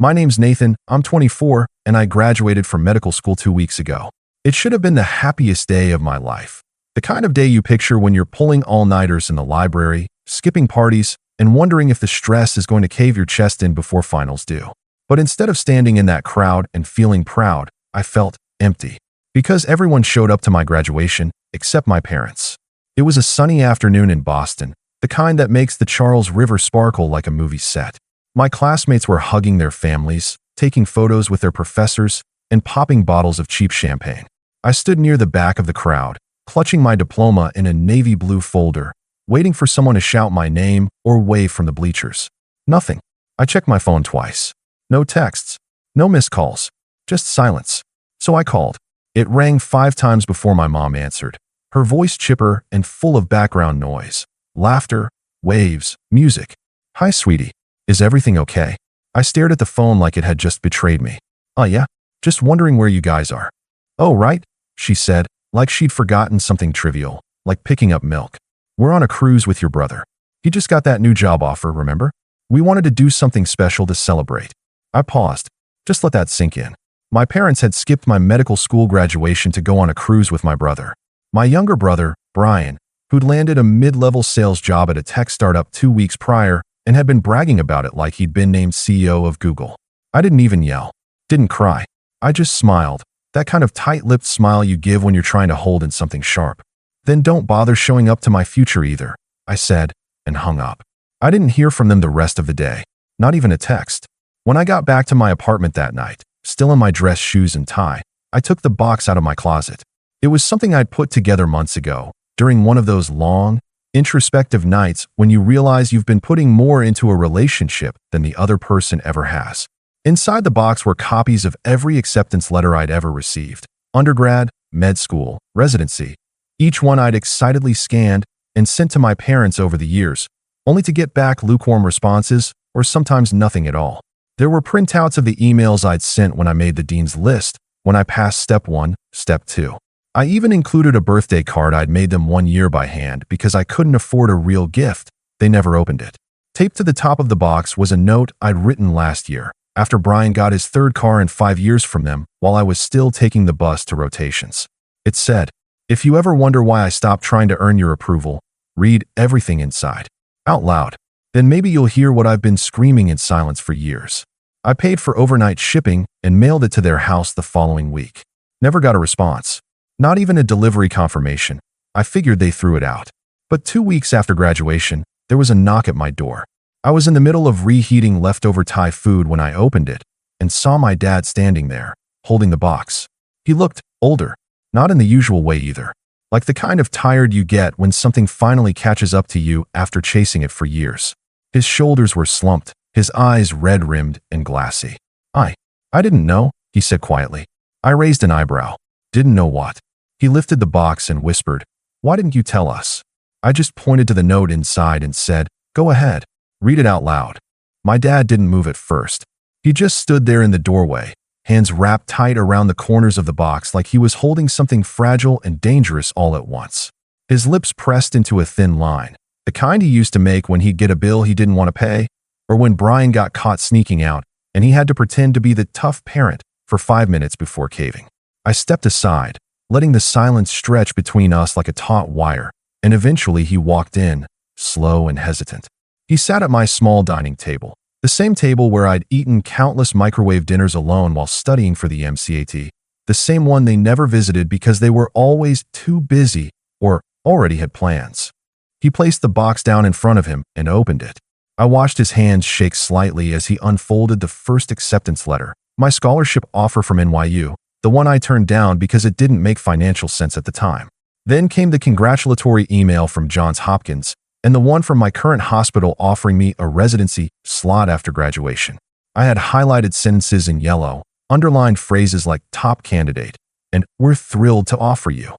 My name's Nathan, I'm 24, and I graduated from medical school 2 weeks ago. It should have been the happiest day of my life. The kind of day you picture when you're pulling all-nighters in the library, skipping parties, and wondering if the stress is going to cave your chest in before finals do. But instead of standing in that crowd and feeling proud, I felt empty. Because everyone showed up to my graduation, except my parents. It was a sunny afternoon in Boston, the kind that makes the Charles River sparkle like a movie set. My classmates were hugging their families, taking photos with their professors, and popping bottles of cheap champagne. I stood near the back of the crowd, clutching my diploma in a navy blue folder, waiting for someone to shout my name or wave from the bleachers. Nothing. I checked my phone twice. No texts, no missed calls, just silence. So I called. It rang 5 times before my mom answered, her voice chipper and full of background noise, laughter, waves, music. Hi, sweetie. Is everything okay? I stared at the phone like it had just betrayed me. Yeah, just wondering where you guys are. Oh, right, she said, like she'd forgotten something trivial, like picking up milk. We're on a cruise with your brother. He just got that new job offer, remember? We wanted to do something special to celebrate. I paused. Just let that sink in. My parents had skipped my medical school graduation to go on a cruise with my brother. My younger brother, Brian, who'd landed a mid-level sales job at a tech startup 2 weeks prior and had been bragging about it like he'd been named CEO of Google. I didn't even yell. Didn't cry. I just smiled. That kind of tight-lipped smile you give when you're trying to hold in something sharp. Then don't bother showing up to my future either, I said, and hung up. I didn't hear from them the rest of the day. Not even a text. When I got back to my apartment that night, still in my dress shoes and tie, I took the box out of my closet. It was something I'd put together months ago, during one of those long, introspective nights when you realize you've been putting more into a relationship than the other person ever has. Inside the box were copies of every acceptance letter I'd ever received. Undergrad, med school, residency. Each one I'd excitedly scanned and sent to my parents over the years, only to get back lukewarm responses or sometimes nothing at all. There were printouts of the emails I'd sent when I made the dean's list, when I passed step 1, step 2. I even included a birthday card I'd made them 1 year by hand because I couldn't afford a real gift. They never opened it. Taped to the top of the box was a note I'd written last year, after Brian got his 3rd car in 5 years from them while I was still taking the bus to rotations. It said, "If you ever wonder why I stopped trying to earn your approval, read everything inside. Out loud. Then maybe you'll hear what I've been screaming in silence for years." I paid for overnight shipping and mailed it to their house the following week. Never got a response. Not even a delivery confirmation. I figured they threw it out. But 2 weeks after graduation, there was a knock at my door. I was in the middle of reheating leftover Thai food when I opened it and saw my dad standing there, holding the box. He looked older, not in the usual way either. Like the kind of tired you get when something finally catches up to you after chasing it for years. His shoulders were slumped, his eyes red-rimmed and glassy. I didn't know, he said quietly. I raised an eyebrow. Didn't know what? He lifted the box and whispered, "Why didn't you tell us?" I just pointed to the note inside and said, "Go ahead, read it out loud." My dad didn't move at first. He just stood there in the doorway, hands wrapped tight around the corners of the box like he was holding something fragile and dangerous all at once. His lips pressed into a thin line, the kind he used to make when he'd get a bill he didn't want to pay, or when Brian got caught sneaking out and he had to pretend to be the tough parent for 5 minutes before caving. I stepped aside, letting the silence stretch between us like a taut wire, and eventually he walked in, slow and hesitant. He sat at my small dining table, the same table where I'd eaten countless microwave dinners alone while studying for the MCAT, the same one they never visited because they were always too busy or already had plans. He placed the box down in front of him and opened it. I watched his hands shake slightly as he unfolded the first acceptance letter, my scholarship offer from NYU, the one I turned down because it didn't make financial sense at the time. Then came the congratulatory email from Johns Hopkins, and the one from my current hospital offering me a residency slot after graduation. I had highlighted sentences in yellow, underlined phrases like "top candidate" and "we're thrilled to offer you."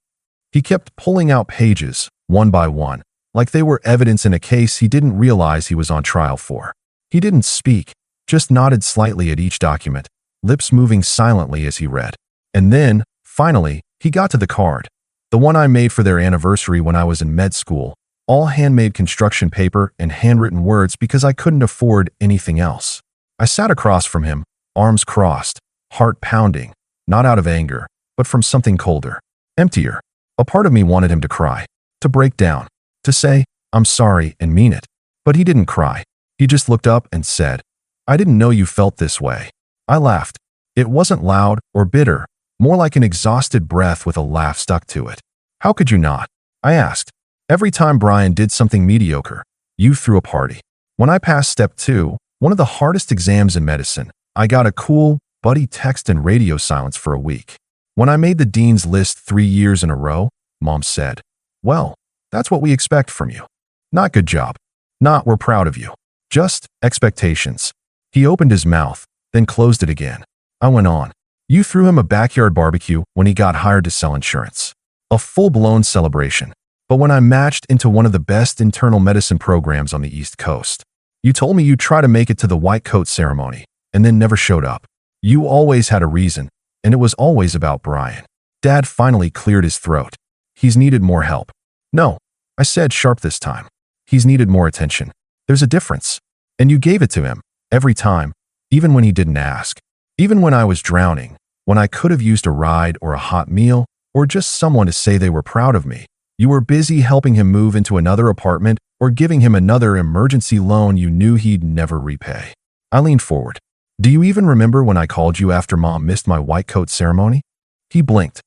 He kept pulling out pages, one by one, like they were evidence in a case he didn't realize he was on trial for. He didn't speak, just nodded slightly at each document, lips moving silently as he read. And then, finally, he got to the card, the one I made for their anniversary when I was in med school, all handmade construction paper and handwritten words because I couldn't afford anything else. I sat across from him, arms crossed, heart pounding, not out of anger, but from something colder, emptier. A part of me wanted him to cry, to break down, to say, "I'm sorry," and mean it. But he didn't cry. He just looked up and said, "I didn't know you felt this way." I laughed. It wasn't loud or bitter, more like an exhausted breath with a laugh stuck to it. "How could you not?" I asked. "Every time Brian did something mediocre, you threw a party." When I passed step 2, one of the hardest exams in medicine, I got a cool, buddy text and radio silence for a week. When I made the dean's list 3 years in a row, Mom said, "Well, that's what we expect from you." Not "good job." Not "we're proud of you." Just expectations. He opened his mouth, then closed it again. I went on. "You threw him a backyard barbecue when he got hired to sell insurance. A full-blown celebration. But when I matched into one of the best internal medicine programs on the East Coast, you told me you'd try to make it to the white coat ceremony, and then never showed up. You always had a reason, and it was always about Brian." Dad finally cleared his throat. "He's needed more help." "No," I said, sharp this time. "He's needed more attention. There's a difference. And you gave it to him, every time, even when he didn't ask. Even when I was drowning, when I could have used a ride or a hot meal, or just someone to say they were proud of me. You were busy helping him move into another apartment or giving him another emergency loan you knew he'd never repay." I leaned forward. "Do you even remember when I called you after Mom missed my white coat ceremony?" He blinked.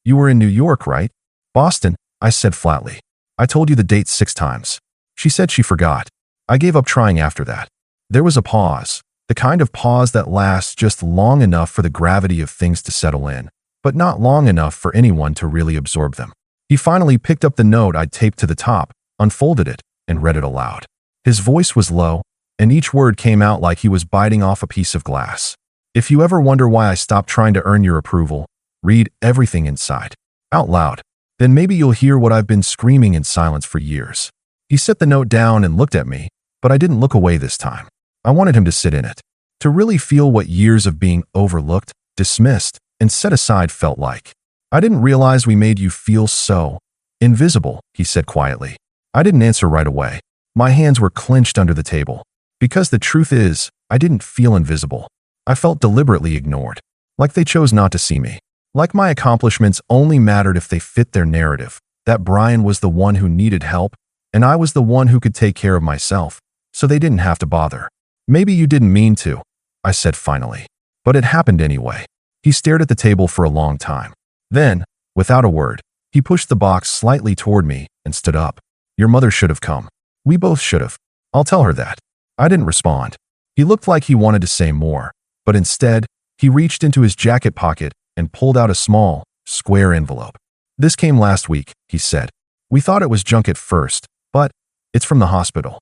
You were in New York, right?" "Boston," I said flatly. "I told you the date 6 times. She said she forgot." I gave up trying after that. There was a pause, the kind of pause that lasts just long enough for the gravity of things to settle in, but not long enough for anyone to really absorb them. He finally picked up the note I'd taped to the top, unfolded it, and read it aloud. His voice was low, and each word came out like he was biting off a piece of glass. "If you ever wonder why I stopped trying to earn your approval, read everything inside. Out loud. Then maybe you'll hear what I've been screaming in silence for years." He set the note down and looked at me, but I didn't look away this time. I wanted him to sit in it, to really feel what years of being overlooked, dismissed, and set aside felt like. "I didn't realize we made you feel so invisible," he said quietly. I didn't answer right away. My hands were clenched under the table. Because the truth is, I didn't feel invisible. I felt deliberately ignored. Like they chose not to see me. Like my accomplishments only mattered if they fit their narrative, that Brian was the one who needed help, and I was the one who could take care of myself, so they didn't have to bother. "Maybe you didn't mean to," I said finally. But it happened anyway. He stared at the table for a long time. Then, without a word, he pushed the box slightly toward me and stood up. "Your mother should have come. We both should have. I'll tell her that." I didn't respond. He looked like he wanted to say more, but instead, he reached into his jacket pocket and pulled out a small, square envelope. "This came last week," he said. "We thought it was junk at first, but it's from the hospital."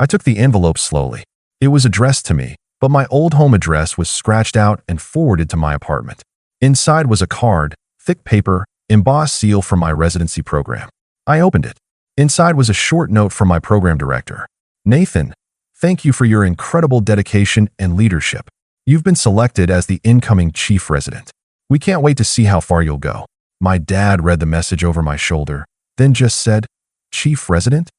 I took the envelope slowly. It was addressed to me, but my old home address was scratched out and forwarded to my apartment. Inside was a card, thick paper, embossed seal from my residency program. I opened it. Inside was a short note from my program director. "Nathan, thank you for your incredible dedication and leadership. You've been selected as the incoming chief resident. We can't wait to see how far you'll go." My dad read the message over my shoulder, then just said, "Chief resident?"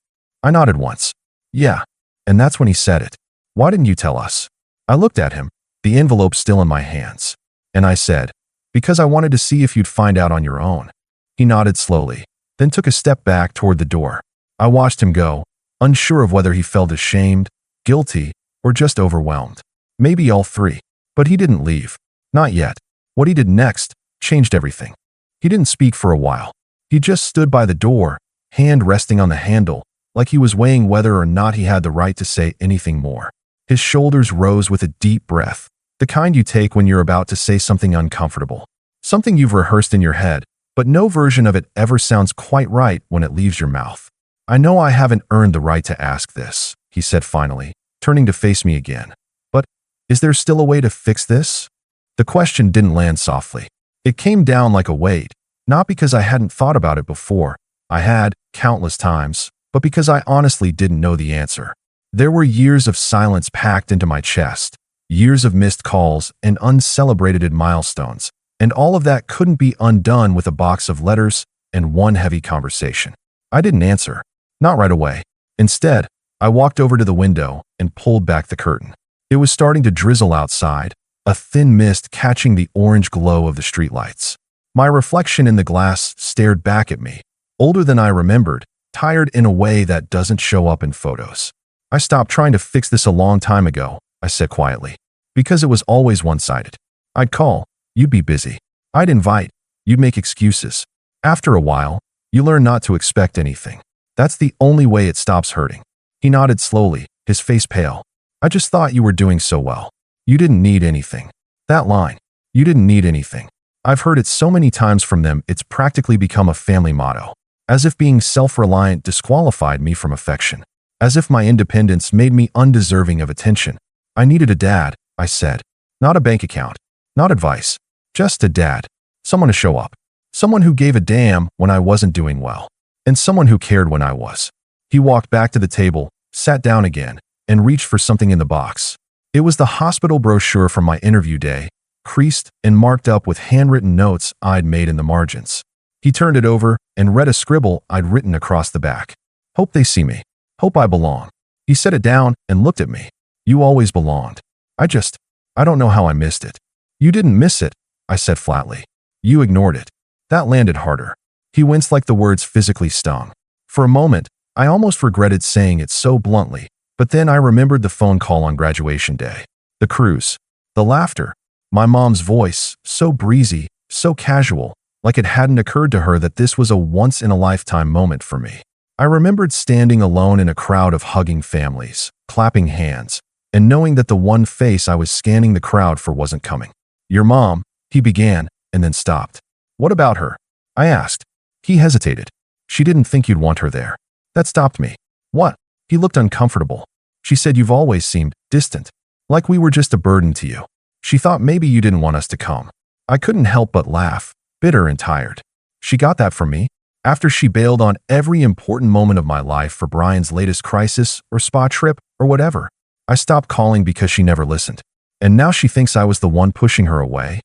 I nodded once. "Yeah." And that's when he said it. "Why didn't you tell us?" I looked at him, the envelope still in my hands. And I said, "Because I wanted to see if you'd find out on your own." He nodded slowly, then took a step back toward the door. I watched him go, unsure of whether he felt ashamed, guilty, or just overwhelmed. Maybe all three. But he didn't leave. Not yet. What he did next changed everything. He didn't speak for a while. He just stood by the door, hand resting on the handle, like he was weighing whether or not he had the right to say anything more. His shoulders rose with a deep breath, the kind you take when you're about to say something uncomfortable. Something you've rehearsed in your head, but no version of it ever sounds quite right when it leaves your mouth. "I know I haven't earned the right to ask this," he said finally, turning to face me again. "But is there still a way to fix this?" The question didn't land softly. It came down like a weight, not because I hadn't thought about it before. I had, countless times, but because I honestly didn't know the answer. There were years of silence packed into my chest, years of missed calls and uncelebrated milestones, and all of that couldn't be undone with a box of letters and one heavy conversation. I didn't answer. Not right away. Instead, I walked over to the window and pulled back the curtain. It was starting to drizzle outside, a thin mist catching the orange glow of the streetlights. My reflection in the glass stared back at me, older than I remembered, tired in a way that doesn't show up in photos. I stopped trying to fix this a long time ago, I said quietly, because it was always one-sided. I'd call, you'd be busy. I'd invite, you'd make excuses. After a while, you learn not to expect anything. That's the only way it stops hurting. He nodded slowly, his face pale. I just thought you were doing so well. You didn't need anything. That line, you didn't need anything. I've heard it so many times from them it's practically become a family motto. As if being self-reliant disqualified me from affection. As if my independence made me undeserving of attention. I needed a dad, I said. Not a bank account. Not advice. Just a dad. Someone to show up. Someone who gave a damn when I wasn't doing well. And someone who cared when I was. He walked back to the table, sat down again, and reached for something in the box. It was the hospital brochure from my interview day, creased and marked up with handwritten notes I'd made in the margins. He turned it over and read a scribble I'd written across the back. Hope they see me. Hope I belong. He set it down and looked at me. You always belonged. I don't know how I missed it. You didn't miss it, I said flatly. You ignored it. That landed harder. He winced like the words physically stung. For a moment, I almost regretted saying it so bluntly, but then I remembered the phone call on graduation day. The cruise. The laughter. My mom's voice, so breezy, so casual, like it hadn't occurred to her that this was a once-in-a-lifetime moment for me. I remembered standing alone in a crowd of hugging families, clapping hands, and knowing that the one face I was scanning the crowd for wasn't coming. Your mom, he began, and then stopped. What about her? I asked. He hesitated. She didn't think you'd want her there. That stopped me. What? He looked uncomfortable. She said you've always seemed distant, like we were just a burden to you. She thought maybe you didn't want us to come. I couldn't help but laugh, bitter and tired. She got that from me? After she bailed on every important moment of my life for Brian's latest crisis or spa trip or whatever. I stopped calling because she never listened. And now she thinks I was the one pushing her away.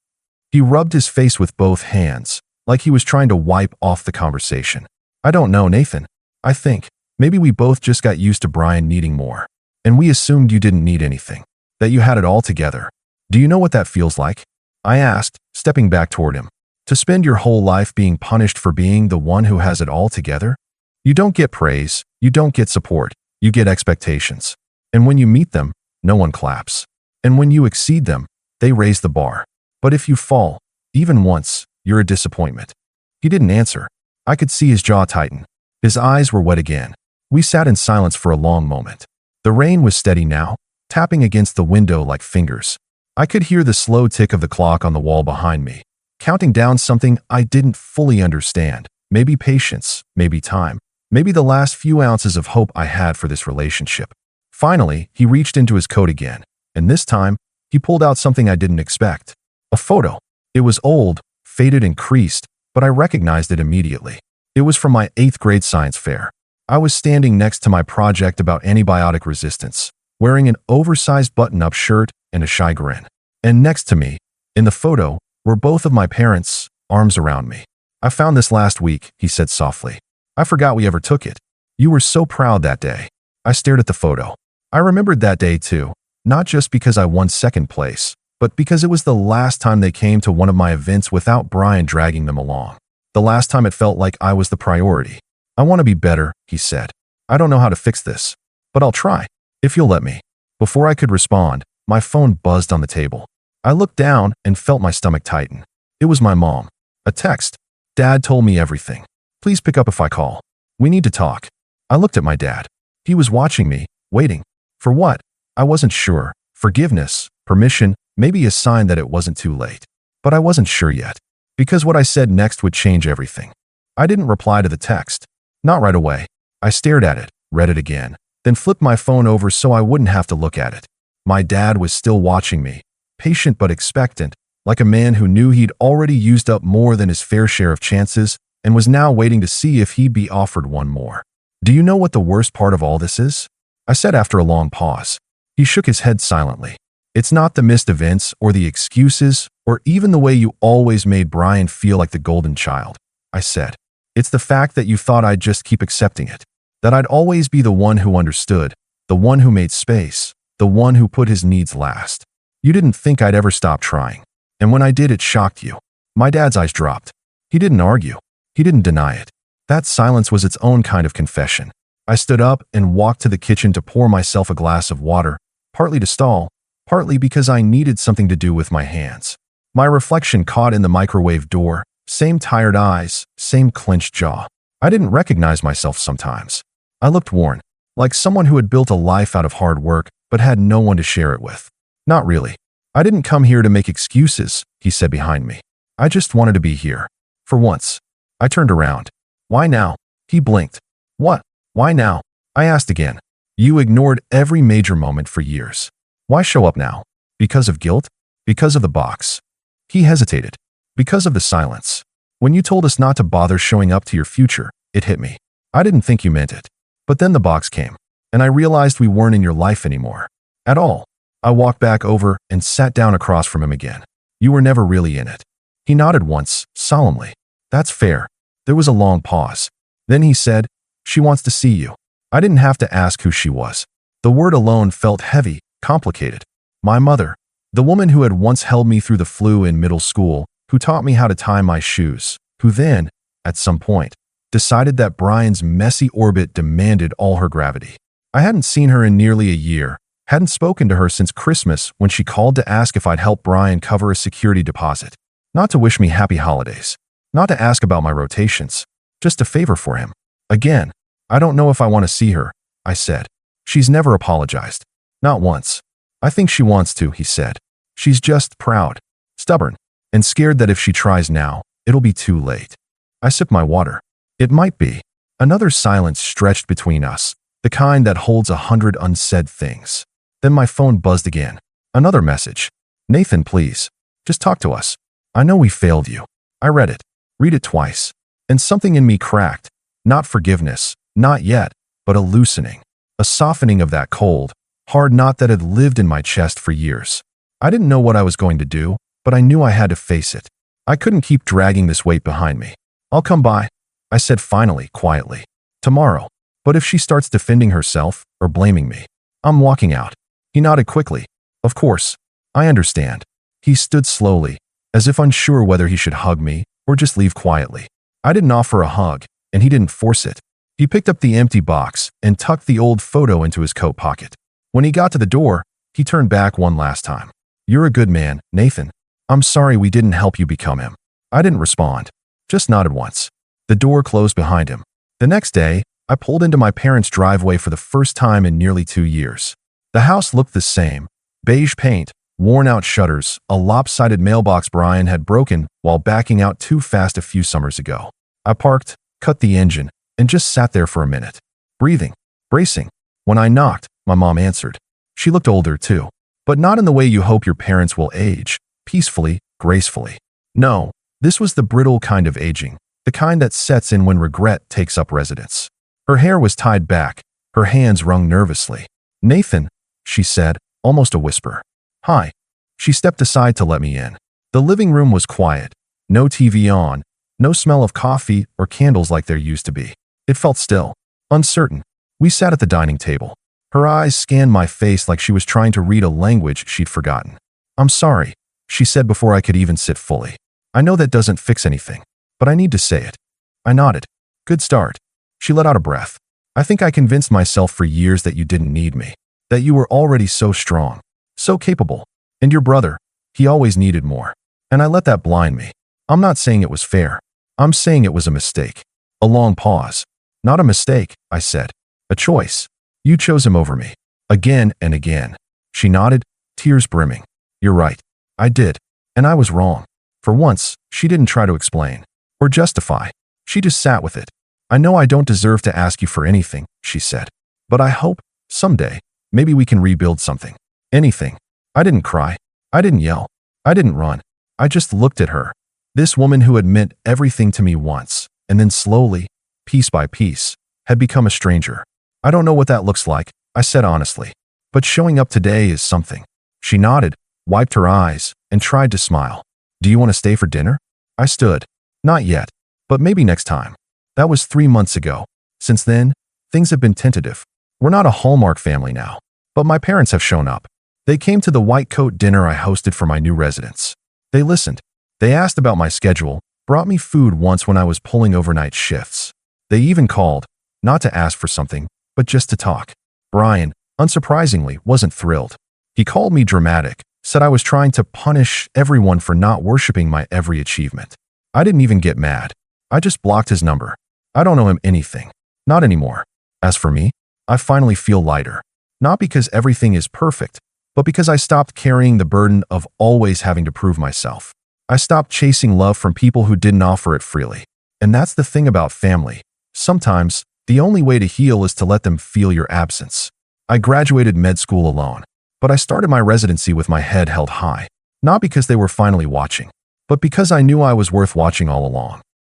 He rubbed his face with both hands, like he was trying to wipe off the conversation. I don't know, Nathan. I think maybe we both just got used to Brian needing more. And we assumed you didn't need anything. That you had it all together. Do you know what that feels like? I asked, stepping back toward him. To spend your whole life being punished for being the one who has it all together? You don't get praise, you don't get support, you get expectations. And when you meet them, no one claps. And when you exceed them, they raise the bar. But if you fall, even once, you're a disappointment. He didn't answer. I could see his jaw tighten. His eyes were wet again. We sat in silence for a long moment. The rain was steady now, tapping against the window like fingers. I could hear the slow tick of the clock on the wall behind me, counting down something I didn't fully understand. Maybe patience, maybe time, maybe the last few ounces of hope I had for this relationship. Finally, he reached into his coat again, and this time, he pulled out something I didn't expect. A photo. It was old, faded and creased, but I recognized it immediately. It was from my 8th grade science fair. I was standing next to my project about antibiotic resistance, wearing an oversized button-up shirt and a shy grin. And next to me, in the photo, were both of my parents, arms around me. I found this last week, he said softly. I forgot we ever took it. You were so proud that day. I stared at the photo. I remembered that day too, not just because I won second place, but because it was the last time they came to one of my events without Brian dragging them along. The last time it felt like I was the priority. I want to be better, he said. I don't know how to fix this, but I'll try, if you'll let me. Before I could respond, my phone buzzed on the table. I looked down and felt my stomach tighten. It was my mom. A text. Dad told me everything. Please pick up if I call. We need to talk. I looked at my dad. He was watching me, waiting. For what? I wasn't sure. Forgiveness, permission, maybe a sign that it wasn't too late. But I wasn't sure yet. Because what I said next would change everything. I didn't reply to the text. Not right away. I stared at it, read it again, then flipped my phone over so I wouldn't have to look at it. My dad was still watching me, patient but expectant, like a man who knew he'd already used up more than his fair share of chances and was now waiting to see if he'd be offered one more. Do you know what the worst part of all this is? I said after a long pause. He shook his head silently. It's not the missed events or the excuses or even the way you always made Brian feel like the golden child, I said. It's the fact that you thought I'd just keep accepting it, that I'd always be the one who understood, the one who made space, the one who put his needs last. You didn't think I'd ever stop trying. And when I did, it shocked you. My dad's eyes dropped. He didn't argue. He didn't deny it. That silence was its own kind of confession. I stood up and walked to the kitchen to pour myself a glass of water, partly to stall, partly because I needed something to do with my hands. My reflection caught in the microwave door, same tired eyes, same clenched jaw. I didn't recognize myself sometimes. I looked worn, like someone who had built a life out of hard work but had no one to share it with. Not really. I didn't come here to make excuses, he said behind me. I just wanted to be here. For once. I turned around. Why now? He blinked. What? Why now? I asked again. You ignored every major moment for years. Why show up now? Because of guilt? Because of the box? He hesitated. Because of the silence. When you told us not to bother showing up to your future, it hit me. I didn't think you meant it. But then the box came, and I realized we weren't in your life anymore. At all. I walked back over and sat down across from him again. You were never really in it. He nodded once, solemnly. That's fair. There was a long pause. Then he said, she wants to see you. I didn't have to ask who she was. The word alone felt heavy, complicated. My mother, the woman who had once held me through the flu in middle school, who taught me how to tie my shoes, who then, at some point, decided that Brian's messy orbit demanded all her gravity. I hadn't seen her in nearly a year, hadn't spoken to her since Christmas when she called to ask if I'd help Brian cover a security deposit. Not to wish me happy holidays. Not to ask about my rotations. Just a favor for him. Again, I don't know if I want to see her, I said. She's never apologized. Not once. I think she wants to, he said. She's just proud, stubborn, and scared that if she tries now, it'll be too late. I sipped my water. It might be. Another silence stretched between us, the kind that holds 100 unsaid things. Then my phone buzzed again. Another message. Nathan, please. Just talk to us. I know we failed you. I read it. Read it twice. And something in me cracked. Not forgiveness, not yet, but a loosening. A softening of that cold, hard knot that had lived in my chest for years. I didn't know what I was going to do, but I knew I had to face it. I couldn't keep dragging this weight behind me. I'll come by, I said finally, quietly. Tomorrow. But if she starts defending herself or blaming me, I'm walking out. He nodded quickly. Of course. I understand. He stood slowly, as if unsure whether he should hug me or just leave quietly. I didn't offer a hug, and he didn't force it. He picked up the empty box and tucked the old photo into his coat pocket. When he got to the door, he turned back one last time. You're a good man, Nathan. I'm sorry we didn't help you become him. I didn't respond. Just nodded once. The door closed behind him. The next day, I pulled into my parents' driveway for the first time in nearly 2 years. The house looked the same. Beige paint, worn-out shutters, a lopsided mailbox Brian had broken while backing out too fast a few summers ago. I parked, cut the engine, and just sat there for a minute. Breathing, bracing. When I knocked, my mom answered. She looked older too, but not in the way you hope your parents will age, peacefully, gracefully. No, this was the brittle kind of aging, the kind that sets in when regret takes up residence. Her hair was tied back, her hands wrung nervously. Nathan, she said, almost a whisper. Hi. She stepped aside to let me in. The living room was quiet. No TV on, no smell of coffee or candles like there used to be. It felt still, uncertain. We sat at the dining table. Her eyes scanned my face like she was trying to read a language she'd forgotten. I'm sorry, she said before I could even sit fully. I know that doesn't fix anything, but I need to say it. I nodded. Good start. She let out a breath. I think I convinced myself for years that you didn't need me, that you were already so strong, so capable. And your brother, he always needed more. And I let that blind me. I'm not saying it was fair. I'm saying it was a mistake. A long pause. Not a mistake, I said. A choice. You chose him over me. Again and again. She nodded, tears brimming. You're right. I did. And I was wrong. For once, she didn't try to explain or justify. She just sat with it. I know I don't deserve to ask you for anything, she said. But I hope, someday, maybe we can rebuild something. Anything. I didn't cry. I didn't yell. I didn't run. I just looked at her. This woman who had meant everything to me once, and then slowly, piece by piece, had become a stranger. I don't know what that looks like, I said honestly. But showing up today is something. She nodded, wiped her eyes, and tried to smile. Do you want to stay for dinner? I stood. Not yet. But maybe next time. That was 3 months ago. Since then, things have been tentative. We're not a Hallmark family now. But my parents have shown up. They came to the white coat dinner I hosted for my new residents. They listened. They asked about my schedule, brought me food once when I was pulling overnight shifts. They even called, not to ask for something, but just to talk. Brian, unsurprisingly, wasn't thrilled. He called me dramatic, said I was trying to punish everyone for not worshiping my every achievement. I didn't even get mad. I just blocked his number. I don't owe him anything. Not anymore. As for me, I finally feel lighter. Not because everything is perfect, but because I stopped carrying the burden of always having to prove myself. I stopped chasing love from people who didn't offer it freely. And that's the thing about family. Sometimes, the only way to heal is to let them feel your absence. I graduated med school alone, but I started my residency with my head held high. Not because they were finally watching, but because I knew I was worth watching all along.